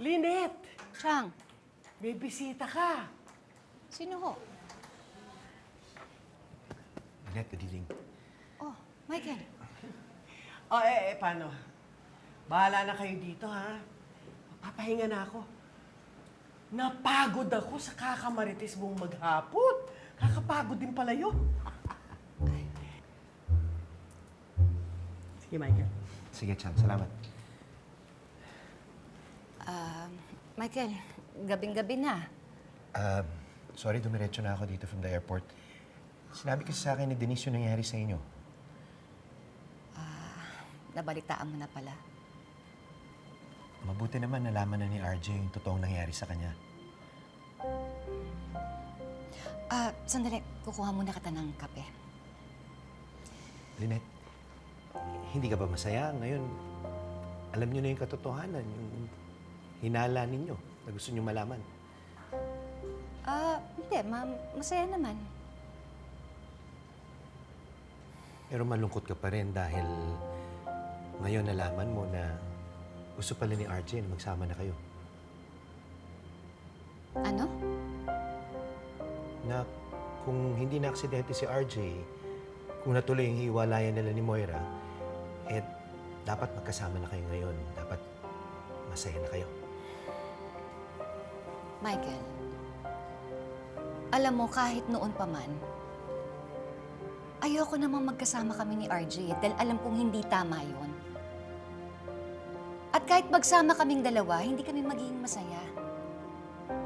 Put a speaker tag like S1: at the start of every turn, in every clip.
S1: Lynette!
S2: Chang,
S1: May bisita ka.
S2: sino ho?
S3: Lynette, good evening.
S2: Oh, Michael.
S1: Paano? Bahala na kayo dito, ha? Papahinga na ako. Napagod ako sa kakamarites mong maghapot. Kakapagod din pala yun. Sige, Michael.
S3: Sige, Chan. Salamat.
S2: Michael, gabing-gabi na.
S3: Sorry, dumiretso na ako dito from the airport. Sinabi kasi sa akin ni Denise yung nangyari sa inyo.
S2: Nabalitaan mo na pala.
S3: Mabuti naman nalaman na ni RJ yung totoong nangyari sa kanya.
S2: Sandali. Kukuha muna kita ng kape.
S3: Lynette, hindi ka ba masaya? Ngayon, alam niyo na yung katotohanan, yung hinala ninyo na gusto niyo malaman.
S2: Hindi, ma'am. Masaya naman.
S3: Pero malungkot ka pa rin dahil ngayon nalaman mo na gusto pala ni RJ na magsama na kayo.
S2: Ano?
S3: Na kung hindi na aksidente si RJ, kung natuloy yung hiwalayan nila ni Moira, dapat magkasama na kayo ngayon. Dapat masaya na kayo.
S2: Michael, alam mo, kahit noon pa man, ayoko namang magkasama kami ni RJ dahil alam kong hindi tama yun. At kahit magsama kaming dalawa, hindi kami magiging masaya.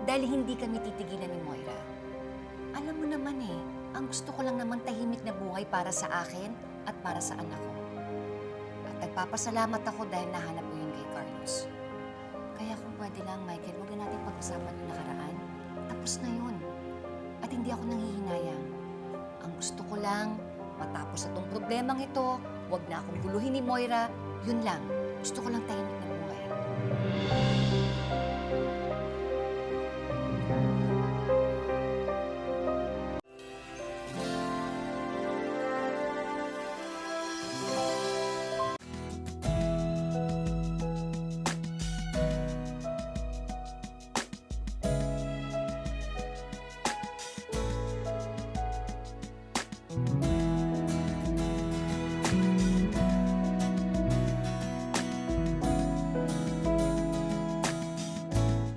S2: Dahil hindi kami titigilan ni Moira. Alam mo naman ang gusto ko lang naman tahimik na buhay para sa akin at para sa anak ko. At nagpapasalamat ako dahil nahanap ko yun kay Carlos. Kaya kung pwede lang, Michael, huwag na natin pag-usapan yung nakaraan. Tapos na yun. At hindi ako nanghihinayang. Ang gusto ko lang, matapos itong problemang ito, huwag na akong guluhin ni Moira, yun lang. Gusto ko lang tahimik na buhay.